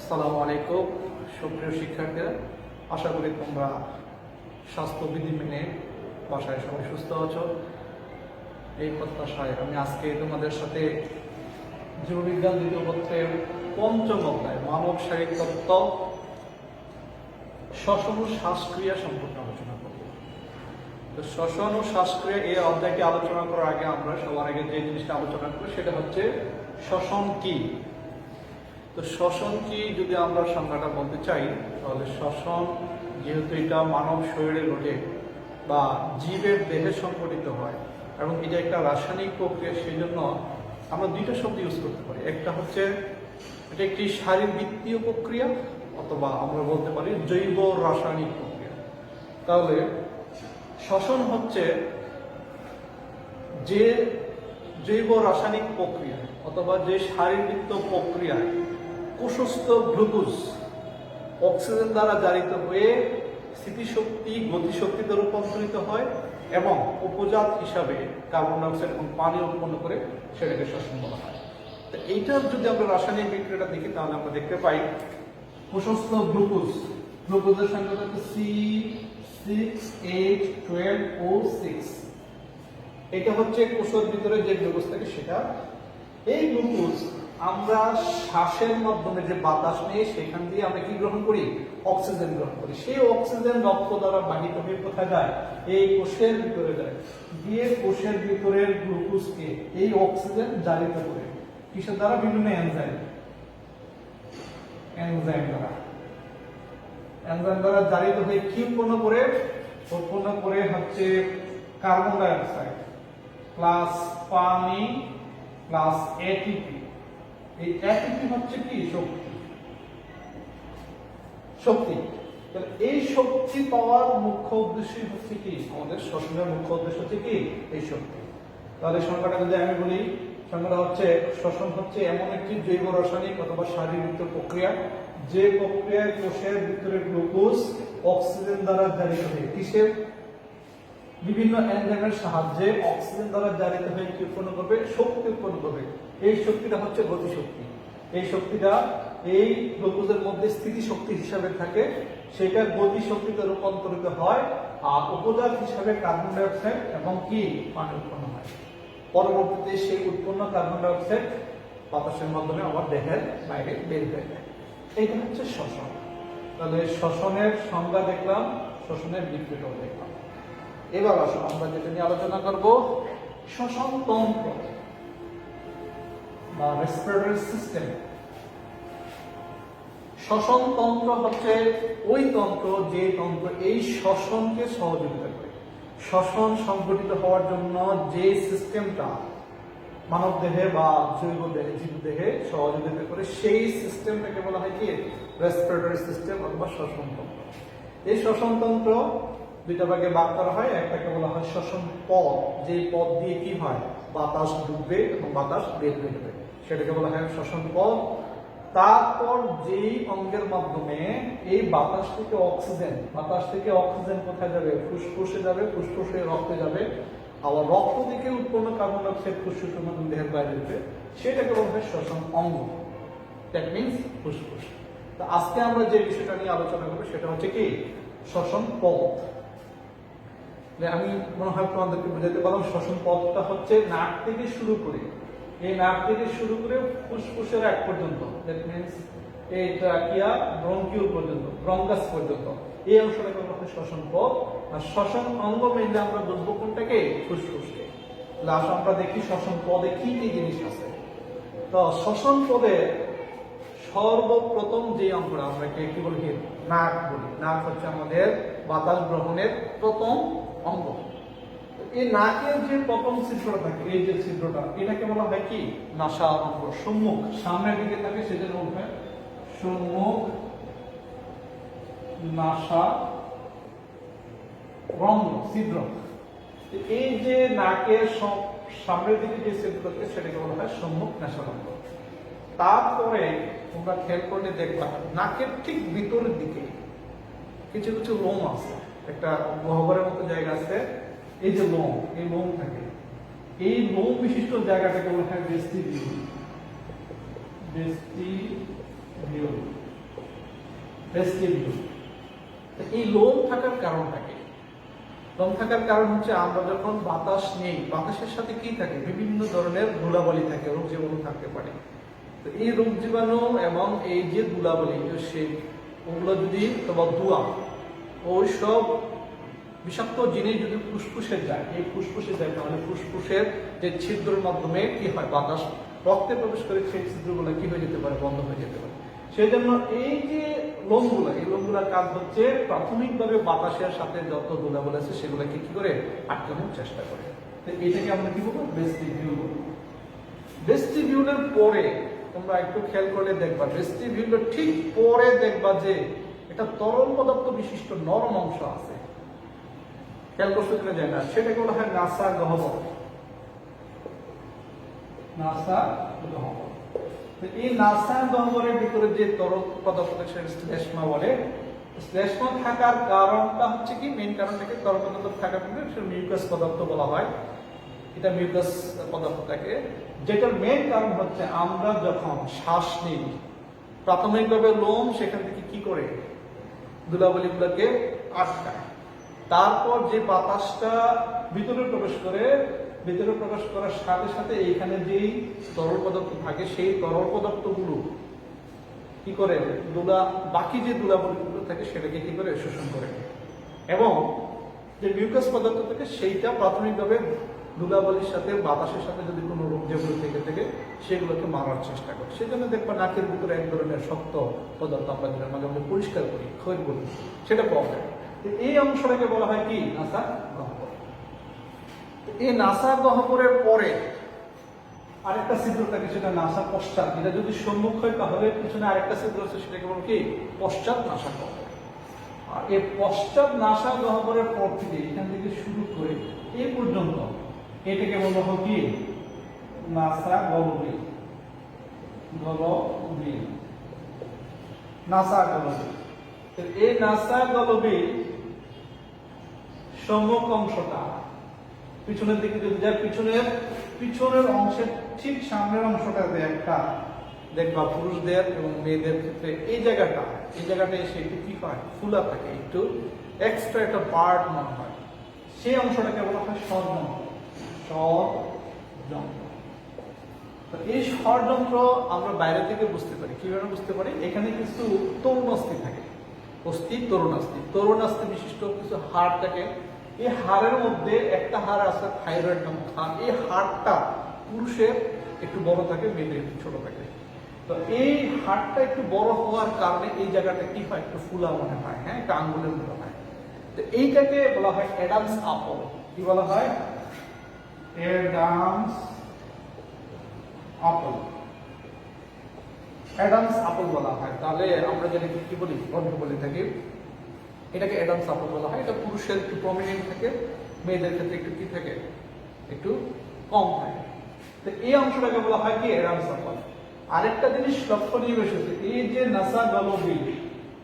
আসসালামু আলাইকুম সুপ্রিয় শিক্ষার্থীরা, আশা করি তোমরা স্বাস্থ্যবিধি মেনে বাসায় সবাই সুস্থ আছো। এই প্রত্যাশায় আমি আজকে তোমাদের সাথে জীববিজ্ঞান দ্বিতীয় পত্রের পঞ্চম অধ্যায় মানব শারীরিক তত্ত্ব শ্বসন ও শ্বাসক্রিয়া সম্পর্কে আলোচনা করব। তো শ্বসন ও শ্বাসক্রিয়া এই অধ্যায়টি আলোচনা করার আগে আমরা সবার আগে যে জিনিসটা আলোচনা করি সেটা হচ্ছে শ্বসন কি। তো শ্বসন কি যদি আমরা সংজ্ঞাটা বলতে চাই, তাহলে শ্বসন যেহেতু এটা মানব শরীরে ঘটে বা জীবের দেহে সংঘটিত হয় এবং এটা একটা রাসায়নিক প্রক্রিয়া, সেই জন্য আমরা দুইটা শব্দ ইউজ করতে পারি। একটা হচ্ছে এটা একটি শারীরবৃত্তীয় প্রক্রিয়া, অথবা আমরা বলতে পারি জৈব রাসায়নিক প্রক্রিয়া। তাহলে শ্বসন হচ্ছে যে জৈব রাসায়নিক প্রক্রিয়া অথবা যে শারীরবৃত্তীয় প্রক্রিয়ায় কোষস্থ গ্লুকোজ অক্সিজেন দ্বারা জারিত হয়ে স্থিতিশক্তি গতিশক্তিতে রূপান্তরিত হয় এবং উপজাত হিসাবে কার্বন ডাইঅক্সাইড এবং পানি উৎপন্ন করে সেটাকে শ্বসন বলা হয়। তো এইটার যদি আমরা রাসায়নিক বিক্রিয়াটা দেখি তাহলে আমরা দেখতে পাই কোষস্থ গ্লুকোজের সংখ্যা হচ্ছে C6H12O6। এটা হচ্ছে কোষের ভিতরে যে গ্লুকোজ থাকে সেটা। এই গ্লুকোজ আমরা শ্বাসের মাধ্যমে যে বাতাস নিয়ে সেখান দিয়ে আমরা কি গ্রহণ করি? অক্সিজেন গ্রহণ করি। সেই অক্সিজেন রক্ত দ্বারা বাহিত হয়ে কোথায় যায়? এই কোষের ভিতরে যায়। গিয়ে কোষের ভিতরের গ্লুকোজকে এই অক্সিজেন জারিত করে কিসের দ্বারা? বিভিন্ন এনজাইম দ্বারা জারিত হয়ে কি উৎপন্ন করে হচ্ছে কার্বন ডাইঅক্সাইড প্লাস পানি প্লাস এটিপি। এই এটিপি হচ্ছে কি? শক্তি। এই শক্তি পাওয়ার মুখ্য উদ্দেশ্য হচ্ছে কি? আমাদের শ্বসনের মুখ্য উদ্দেশ্য হচ্ছে কি? এই শক্তি। তাহলে সংখ্যাটা যদি আমি বলি, সংখ্যাটা হচ্ছে শ্বসন হচ্ছে এমন একটি জৈব রাসায়নিক অথবা শারীরবৃত্তীয় প্রক্রিয়া যে প্রক্রিয়ায় কোষের ভিতরে গ্লুকোজ অক্সিজেন দ্বারা জারিত হয়ে কিসের? বিভিন্ন এনজাইমের সাহায্যে অক্সিজেন দ্বারা জারিত হয়ে কি উৎপন্ন করবে? শক্তি উৎপন্ন করবে। এই শক্তিটা হচ্ছে গতিশক্তি। এই শক্তিটা এই গ্লুকোজের মধ্যে স্থিতিশক্তি হিসাবে থাকে, সেটা গতিশক্তিতে রূপান্তরিত হয় আর উপজাত হিসাবে কার্বন ডাইঅক্সাইড এবং কি পানি উৎপন্ন হয়। পরবর্তীতে সেই উৎপন্ন কার্বন ডাইঅক্সাইড বাতাসের মাধ্যমে আমার দেহের বাইরে বের হয়ে যায়। এইটা হচ্ছে শ্বসন। তাহলে শ্বসনের সংজ্ঞা দেখলাম, শ্বসনের বিক্রিয়াও দেখলাম। এবার আসো আমরা যেটা নিয়ে আলোচনা করব, শ্বসন তন্ত্র বা রেসপিরেটরি সিস্টেম। শ্বসন তন্ত্র হচ্ছে ওই তন্ত্র যে তন্ত্র এই শ্বসনকে সহযোগিতা করে। শ্বসন সংঘটিত হওয়ার জন্য যে সিস্টেমটা মানব দেহে বা জৈব দেহে জীব দেহে সহযোগিতা করে, সেই সিস্টেমটাকে বলা হয় কি? রেসপিরেটরি সিস্টেম অথবা শ্বসন তন্ত্র। এই শ্বসন তন্ত্র দুইটা ভাগে ভাগ করা হয়। একটাকে বলা হয় শ্বসন পথ, যে পথ দিয়ে কি হয়? বাতাস ঢুকবে এবং বাতাস বের হয়ে যাবে, সেটাকে বলা হয় শ্বসন পথ। তারপর যেই অঙ্গের মাধ্যমে এই বাতাস থেকে অক্সিজেন কোথায় যাবে? ফুসফুসে যাবে, ফুসফুসে রক্তে যাবে, আবার রক্ত থেকে উৎপন্ন কার্বন ডাইঅক্সাইড ফুসফুসের মাধ্যমে দেহের বাইরে যাবে, সেটাকে বলা হয় শ্বসন অঙ্গ। দ্যাট মিনস ফুসফুস। তো আজকে আমরা যে বিষয়টা নিয়ে আলোচনা করবো সেটা হচ্ছে কি? শ্বসন পথ। আমি মনে হয় তোমাদেরকে বুঝাতে পারলাম। শ্বসন পথটা হচ্ছে নাক থেকে শুরু করে, এই নাক থেকে শুরু করে ফুসফুসের এক পর্যন্ত, দ্যাট মিনস এই ট্রাকিয়া ব্রঙ্কিউল পর্যন্ত, ব্রঙ্কাস পর্যন্ত, এই অংশটাকে বলা হয় শ্বসন পথ। আর শ্বসন অঙ্গ মেনলি আমরা বুঝবো কোনটাকে? ফুসফুসকে। লাস্ট আমরা দেখি শ্বসন পদে কি কি জিনিস আছে। তো শ্বসন পদে সর্বপ্রথম যে অঙ্গটা আমরা কি বলি? নাক বলি। নাক হচ্ছে আমাদের বাতাস গ্রহণের প্রথম অঙ্গ। এই নাকের যে প্রথম ছিদ্রটা থাকে, এই যে ছিদ্রটা, এটাকে বলা হয় কি? নাসা অঙ্গ। সম্মুখ, সামনের দিকে থাকে, সেজন্য উঠবে সম্মুখ নাসা অঙ্গ ছিদ্র। এই যে নাকের সামনের দিকে যে ছিদ্র থাকে সেটাকে বলা হয় সম্মুখ নাসা অঙ্গ। তারপরে তোমরা খেয়াল করলে দেখবা নাকের ঠিক ভিতরের দিকে কিছু কিছু লোম আছে, একটা গহ্বরের মতো জায়গা আছে। এই যে লোম, এই লোম থাকে, এই লোম বিশিষ্ট জায়গাটাকে বলা হয় ভেস্টিবিউল। ভেস্টিবিউল। এই লোম থাকার কারণটা কি? লোম থাকার কারণ হচ্ছে আমরা যখন বাতাস নেই, বাতাসের সাথে কি থাকে? বিভিন্ন ধরনের ধুলাবালি থাকে, রোগ জীবাণু থাকতে পারে। তো এই রোগ জীবাণু এবং এই যে ধুলাবালি ওগুলো যদি তোমার ধোঁয়া, ওই সব বিষাক্ত জিনিস যদি ফুসফুসে যায়, এই ফুসফুসে যায়, তাহলে ফুসফুসের যে ছিদ্রের মাধ্যমে কি হয়? বাতাস রক্তে প্রবেশ করে, সেই ছিদ্রগুলো কি হয়ে যেতে পারে? বন্ধ হয়ে যেতে পারে। সেই জন্য এই যে লোমগুলো, এই লোমগুলোর কাজ হচ্ছে প্রাথমিকভাবে বাতাসের সাথে যত ধুলাবালি আছে সেগুলোকে কি করে? আটকানোর চেষ্টা করে। তো এটাকে আমরা কি বলবো? ভেস্টিবিউল বলবো। ভেস্টিবিউলের পরে তোমরা একটু খেয়াল করলে দেখবা, ভেস্টিবিউলের ঠিক পরে দেখবা যে এটা তরল পদার্থ বিশিষ্ট নরম অংশ আছে। খেয়াল করতে কিনা যায় না, সেটাকে বলা হয় নাসা গহ্বর। নাসা গহ্বর। এই নাসা গহ্বরের ভিতরে যে তরল পদার্থ শ্লেষ্মা বলে, শ্লেষ্মা থাকার কারণটা হচ্ছে কি? মেইন কারণটাকে তরল পদার্থ থাকার জন্য মিউকাস পদার্থ বলা হয়। এটা মিউকাস পদার্থটাকে, যেটার মেইন কারণ হচ্ছে আমরা যখন শ্বাস নিই, প্রাথমিকভাবে লোম সেখান থেকে কি করে? ধুলাবালিগুলোকে আটকায়। তারপর যে বাতাসটা ভিতরে প্রবেশ করে, ভিতরে প্রবেশ করার সাথে সাথে এইখানে যেই তরল পদার্থ থাকে, সেই তরল পদার্থগুলো কি করে? বাকি যে ধুলাবালিগুলো থাকে সেটাকে কি করে? শোষণ করে। এবং যে মিউকাস পদার্থ থাকে সেইটা প্রাথমিকভাবে ধুলাবালির সাথে, বাতাসের সাথে যদি কোনো রোগ যেগুলো থেকে থাকে সেগুলোকে মারার চেষ্টা করে। সেজন্য দেখবা নাকের ভিতরে এক ধরনের শক্ত পদার্থ আমরা যেটা মাঝে মাঝে পরিষ্কার করি, ক্ষয় করি, সেটা পাওয়া যায়। এই অংশটাকে বলা হয় কি? নাসা গহ্বর। এই নাসা গহ্বরের পরে আরেকটা ছিদ্র থাকে, সেটা নাসা পশ্চাৎ। এটা যদি সম্মুখ হয় তাহলে পিছনে আরেকটা ছিদ্র আছে, সেটাকে বলো কি? পশ্চাৎ নাসা গহ্বর। আর এই পশ্চাৎ নাসা গহ্বরের পর থেকে, এখান থেকে শুরু করে এই পর্যন্ত, এটাকে বলা হয় কি? নাসা গলবিল। নাসা গলবিল। এই নাসা গলবিল সম্মুখ অংশটা পিছনের দিকে যদি যায়, পিছনের অংশের ঠিক সামনের অংশটাতে একটা দেখবা পুরুষদের এবং মেয়েদের ক্ষেত্রে এই জায়গাটা এসে একটু কি হয়? ফুলা থাকে, একটু এক্সট্রা একটা পার্ট মনে হয়। সেই অংশটাকে বলা হয় স্বরযন্ত্র। এই স্বরযন্ত্র আমরা বাইরে থেকে বুঝতে পারি। কিভাবে বুঝতে পারি? এখানে কিছু তরুণাস্থি থাকে, তরুণাস্থি বিশিষ্ট কিছু হাড় থাকে। এই হাড়ের মধ্যে একটা হাড় আছে থাইরয়েড নামক হাড়। এই হাড়টা পুরুষের একটু বড় থাকে, মেয়েদের একটু ছোট থাকে। তো এই হাড়টা একটু বড় হওয়ার কারণে এই জায়গাটা কি হয়? একটু ফুলা মনে হয়, হ্যাঁ, একটা আঙ্গুলের মতো হয়। তো এইটাকে বলা হয় অ্যাডামস আপল। কি বলা হয়? অ্যাডামস আপল। অ্যাডামস আপল বলা হয়। তাহলে আমরা যেটাকে কি বলি? গন্ধ বলে থাকি। এটাকে অ্যাডামস আপল বলা হয়। এটা পুরুষের একটু প্রমিনেন্ট থাকে, মেয়েদের ক্ষেত্রে একটু কি থাকে? একটু কম থাকে। তো এই অংশটাকে বলা হয় কি? অ্যাডামস আপল। আরেকটা জিনিস লক্ষণীয় বিষয় হচ্ছে এই যে নাসা গলবিল,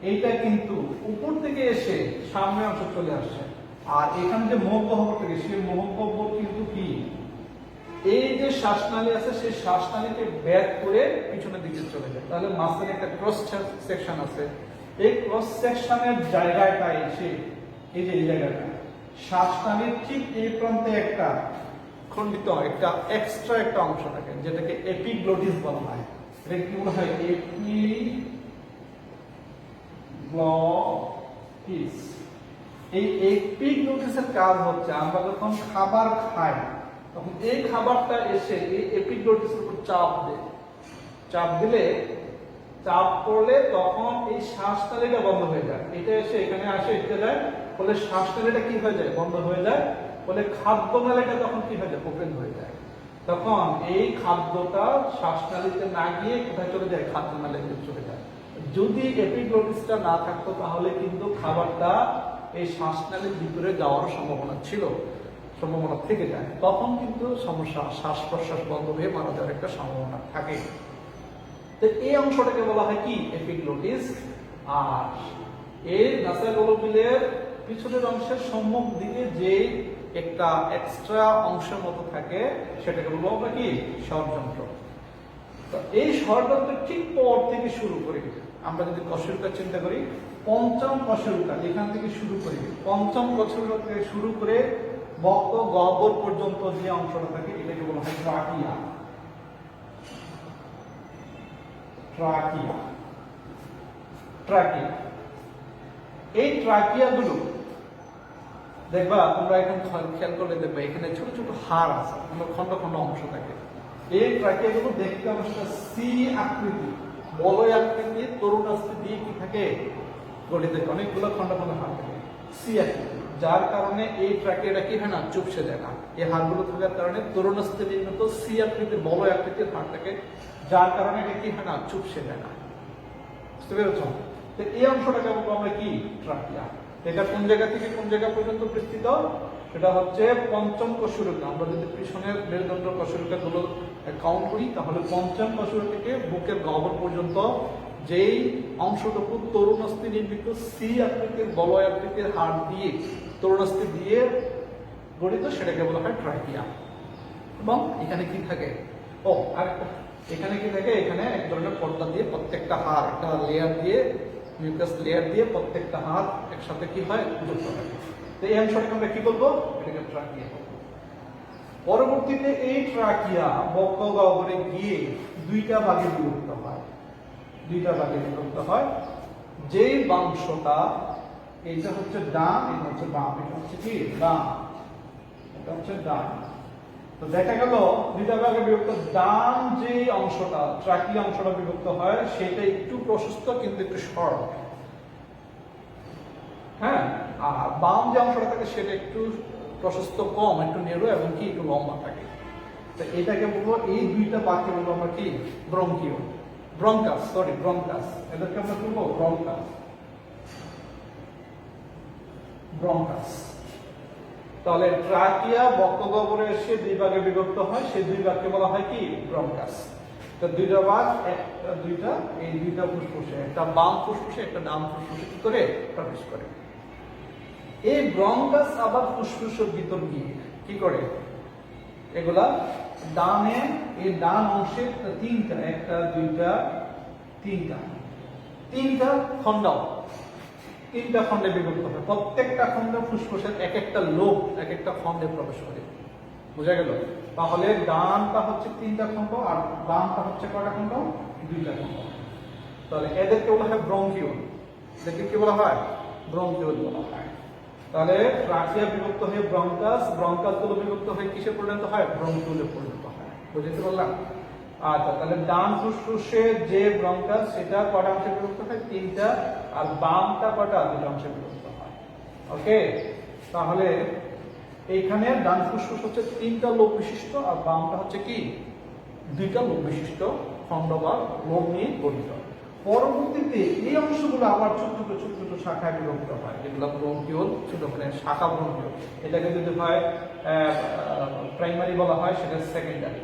এইটা কিন্তু উপর থেকে এসে সামনের অংশ চলে আসছে। আর এখানে যে মোহ গহ্বর থেকে, সেই মোহ গহ্বর কিন্তু কি? এই যে শ্বাসনালী আছে, সেই শ্বাসনালীকে ব্যাক করে পিছনের দিকে চলে যায়। তাহলে মাঝখানে একটা ক্রস সেকশন আছে। এই ক্রস সেকশনের জায়গাটা এসে, এই যে এই জায়গাটা, শ্বাসনালীর ঠিক এই প্রান্তে একটা খণ্ডিত, একটা এক্সট্রা একটা অংশ থাকে, যেটাকে এপিগ্লোটিস বলা হয়। এটা কি বলা হয়? এপিগ্লোটিস। এই এপিগ্লোটিসের কাজ হচ্ছে আমরা যখন খাবার খাই, তখন এই খাবারটা এসে এই এপিগ্লোটিসের উপর চাপ দিলে, চাপ পড়লে তখন এই শ্বাসনালীটা বন্ধ হয়ে যায়। এটা এসে এখানে আসে, এটা যায়, ফলে শ্বাসনালীটা কি হয়ে যায়? বন্ধ হয়ে যায়। ফলে খাদ্য নালীটা তখন কি হয়ে যায়? ওপেন হয়ে যায়। তখন এই খাদ্যটা শ্বাসনালীতে না গিয়ে কোথায় চলে যায়? খাদ্য নালীতে চলে যায়। যদি এপিগ্লোটিসটা না থাকতো তাহলে কিন্তু খাবারটা এই শ্বাসনালীর ভিতরে যাওয়ার সম্ভাবনা থেকে যায়। তখন কিন্তু সমস্যা, শ্বাস প্রশ্বাস বন্ধ হয়ে মারা যাওয়ার একটা সম্ভাবনা থাকে। তো এই অংশটাকে বলা হয় কি? এপিগ্লোটিস। আর এই নাসা গলবিলের পিছনের অংশের সম্মুখ দিকে যে একটা এক্সট্রা অংশের মতো থাকে, সেটাকে বলবো আমরা কি? স্বরযন্ত্র। তো এই স্বরযন্ত্রের ঠিক পর থেকে শুরু করে আমরা যদি কশেরুকা চিন্তা করি, পঞ্চম কশেরুকা এখান থেকে শুরু করি, পঞ্চম কশেরুকা থেকে শুরু করে বক্র গহ্বর পর্যন্ত যে অংশটা থাকে এটাকে বলা হয় ট্রাকিয়া। Trachea, trachea. এই ট্রাকিয়া গুলো দেখবা তোমরা এখন খেয়াল করলে দেখবে এখানে ছোট ছোট হাড় আছে, খন্ড খন্ড অংশ থাকে। এই ট্রাকিয়া গুলো দেখতে অবশ্যই সি আকৃতি, বলয় আকৃতি, তরুণাস্থি দিয়ে কি থাকে গঠিত, অনেকগুলো খন্ড খন্ড হাড় থাকে, সি আকৃতি। যার কারণে এই ট্রাকিয়াটা কি হয় না, চুপসে যায় না। এই হাড়গুলো থাকার কারণে তরুণাস্থি নির্মিত সি আকৃতির বলয় আকৃতির হাড় থাকে, যার কারণে এটা কি হয় না, চুপসে যায় না। বুঝতে পেরেছ? তো এই অংশটাকে আমরা কি, ট্রাকিয়া। এটা কোন জায়গা থেকে কোন জায়গা পর্যন্ত বিস্তৃত, সেটা হচ্ছে পঞ্চম কশেরুকা। আমরা যদি পিছনের মেরুদণ্ড কশেরুকা গুলো কাউন্ট করি তাহলে পঞ্চম কশেরুকা থেকে বুকের গহ্বর পর্যন্ত যেই অংশটুকু তরুণাস্থি নির্মিত সি আকৃতির বলয় আকৃতির হাড় দিয়ে, তরুণাস্থি দিয়ে গঠিত, সেটাকে বলা হয় ট্রাকিয়া। এবং এখানে কি থাকে, আরেকটা এখানে কি থাকে, এখানে এক ধরনের পর্দা দিয়ে প্রত্যেকটা হাড় একটা লেয়ার দিয়ে, মিউকাস লেয়ার দিয়ে প্রত্যেকটা হাড় একসাথে কি হয়, যুক্ত থাকে। তো এই অংশটাকে আমরা কি বলবো, এটাকে ট্রাকিয়া বলবো। পরবর্তীতে এই ট্রাকিয়া বক্র গহ্বরে গিয়ে দুইটা ভাগে বিভক্ত হয়, দুইটা ভাগে বিভক্ত হয়। যেই বাংশটা, এইটা হচ্ছে ডান, এটা হচ্ছে বাম, এটা হচ্ছে কি ডান, এটা হচ্ছে ডান। তো দেখা গেল দুইটা ভাগে বিভক্ত। ডান যে অংশটা, ট্রাকিয়া অংশটা বিভক্ত হয়, সেটা একটু প্রশস্ত কিন্তু একটু শর্ট, হ্যাঁ। আর বাম যে অংশটা থাকে সেটা একটু প্রশস্ত কম, একটু নেরো এবং কি একটু লম্বা থাকে। তো এটাকে বলবো, এই দুইটা বাক্যে বলবো আমরা কি, ব্রঙ্কিও, ব্রঙ্কাস, সরি ব্রঙ্কাস, এদেরকে আমরা বলবো ব্রঙ্কাস, ব্রঙ্কাস। তাহলে ট্রাকিয়া বক্র গহ্বরে এসে দুই ভাগে বিভক্ত হয়, সেই দুই ভাগকে বলা হয় কি, ব্রঙ্কাস। তো দুইটা ভাগ, একটা দুইটা, এই দুইটা ফুসফুসে, একটা বাম ফুসফুসে একটা ডান ফুসফুসে কি করে প্রবেশ করে। এই ব্রঙ্কাস আবার ফুসফুসের ভিতর গিয়ে কি করে, এগুলা ডানে, এই ডান অংশে তিনটা, একটা দুইটা তিনটা, তিনটা খণ্ড, তিনটা খণ্ডে বিভক্ত হয়। প্রত্যেকটা খণ্ড ফুসফুসের এক একটা লোব এক একটা খণ্ডে প্রবেশ করে। বোঝা গেল? তাহলে ডানটা হচ্ছে তিনটা খণ্ড আর বামটা হচ্ছে কয়টা খণ্ড, দুইটা খণ্ড। তাহলে এদেরকে বলা হয় ব্রঙ্কিওল, এদেরকে কি বলা হয়, ব্রঙ্কিওল বলা হয়। তাহলে ট্রাকিয়া বিভক্ত হয়ে ব্রঙ্কাস, ব্রঙ্কাস গুলো বিভক্ত হয়ে কিসে পরিণত হয়, ব্রঙ্কিওলে পরিণত হয়। বুঝতে পারলাম? আচ্ছা, তাহলে ডান ফুসফুসে যে ব্রঙ্কাস সেটা কয়টা অংশে বিভক্ত হয়, তিনটা, আর বামটা কয়টা, দুটো অংশে বিভক্ত হয়। ওকে, তাহলে এইখানে ডান ফুসফুস হচ্ছে তিনটা লোব বিশিষ্ট আর বামটা হচ্ছে কি, দুইটা লোব বিশিষ্ট খণ্ড বা লোব নিয়ে গঠিত। পরবর্তীতে এই অংশগুলো আবার ছোট ছোট ছোট ছোট শাখায় বিভক্ত হয়, যেগুলো ব্রঙ্কিওল, ছোট মানে শাখা ব্রঙ্কিওল। এটাকে যদি হয় প্রাইমারি বলা হয়, সেটা secondary,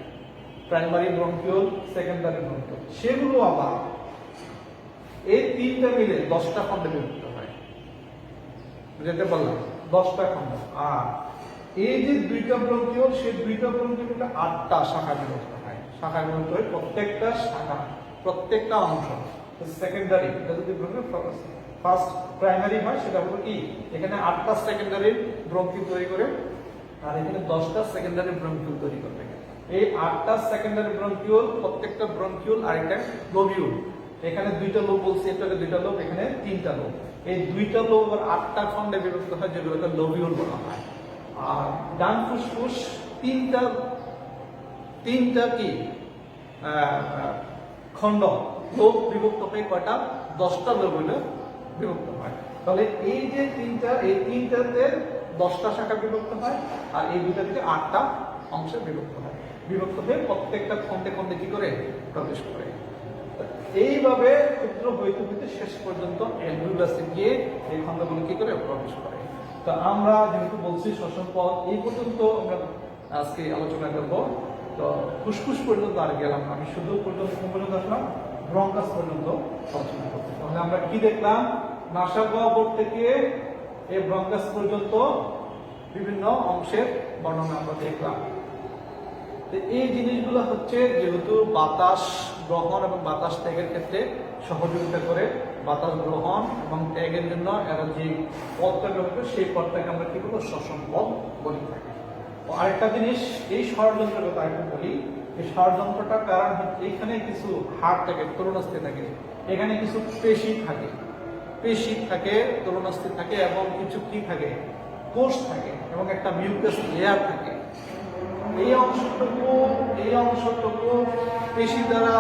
primary bronchiole, secondary bronchiole. সেগুলো আবার এই তিনটা মিলে 10টা খণ্ডে বিভক্ত হয়। বুঝতে পারলাম? 10টা খণ্ড। আর এই যে দুইটা ব্রঙ্কিওল, সেই দুইটা ব্রঙ্কিওল 8টা শাখা বিভক্ত হয়, শাখা বিভক্ত হয়। প্রত্যেকটা শাখা, প্রত্যেকটা অংশ সেকেন্ডারি, এটা যদি ফার্স্ট প্রাইমারি হয় সেটা হলো কি, এখানে 8টা সেকেন্ডারি ব্রঙ্কিওল তৈরি করে, আর এখানে 10টা সেকেন্ডারি ব্রঙ্কিওল তৈরি করবে। এই 8টা সেকেন্ডারি ব্রঙ্কিওল, প্রত্যেকটা ব্রঙ্কিওল আর একটা লোবিউল। এখানে দুইটা লোব বলছি, এটাকে দুইটা লোব, এখানে তিনটা লোব। এই দুইটা লোব আর 8টা খণ্ডে বিভক্ত হয়, যেগুলোকে লোবিউল বলা হয়। আর ডান ফুসফুস তিনটা কি খণ্ড, লোব বিভক্ত হয়ে কয়টা, 10টা লোব হইলে বিভক্ত হয়। তাহলে এই যে তিনটা, এই তিনটাতে 10টা শাখা বিভক্ত হয়, আর এই দুইটা থেকে 8টা অংশে বিভক্ত হয়। বিভক্ত হয়ে প্রত্যেকটা খণ্ডে খণ্ডে কি করে প্রবেশ করে। এইভাবে ক্ষুদ্র হইতে হইতে শেষ পর্যন্ত অ্যালভিওলাসে গিয়ে এই খণ্ডগুলো কি করে প্রবেশ করে। তো আমরা যেহেতু বলছি শ্বসন পথ এই পর্যন্ত আমরা আজকে আলোচনা করব। তো ফুসফুস পর্যন্ত আর গেলাম, আমি শুধু পর্যন্ত কোন পর্যন্ত আসলাম, ব্রঙ্কাস পর্যন্ত আলোচনা করব। তাহলে আমরা কি দেখলাম, নাসাগহ্বর থেকে এই ব্রঙ্কাস পর্যন্ত বিভিন্ন অংশের বর্ণনা আমরা দেখলাম। তো এই জিনিসগুলো হচ্ছে যেহেতু বাতাস গ্রহণ এবং বাতাস ত্যাগের ক্ষেত্রে সহযোগিতা করে, বাতাস গ্রহণ এবং ত্যাগের জন্য এরা যে পথটা করবে সেই পথটাকে আমরা কি বলবো, শ্বসন পথ বলে থাকি। আরেকটা জিনিস, এই ষড়যন্ত্রের কথা একটু বলি। এই ষড়যন্ত্রটার কারণ হচ্ছে এখানে কিছু হাড় থাকে, তরুণাস্থি থাকে, এখানে কিছু পেশি থাকে, তরুণাস্থি থাকে এবং কিছু কি থাকে, কোষ থাকে এবং একটা মিউকাস লেয়ার থাকে। এই অংশটুকু পেশি দ্বারা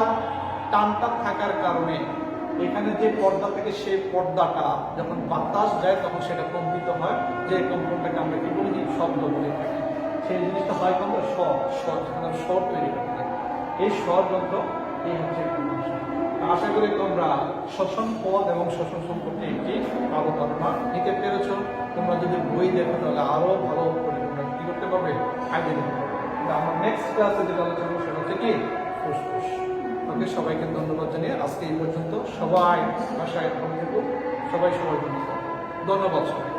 টানটান থাকার কারণে এখানে যে পর্দা থাকে সেই পর্দাটা যখন বাতাস যায় তখন সেটা কম্পিত হয়, যে কম্পনটাকে আমরা কি বলি, শব্দ বলে থাকি। সেই জিনিসটা হয় কিন্তু স্বর তৈরি করতে। এই স্বর যন্ত্র এই হচ্ছে একটা অংশ। আশা করি তোমরা শ্বসন পদ এবং শ্বসন সম্পর্কে একটি অবধারণা নিতে পেরেছ। তোমরা যদি বই দেখো তাহলে আরো ভালো করে তোমরা কি করতে পারবে, আইডিয়া দিতে পারবে। আমার নেক্সট ক্লাসে যেটা আলোচনা করবো সেটা হচ্ছে কি, ফুসফুস। ওকে, সবাইকে ধন্যবাদ জানিয়ে আজকে এই পর্যন্ত। সবাই বাসায় ভালো থেকো, সবাই ধন্যবাদ সবাই।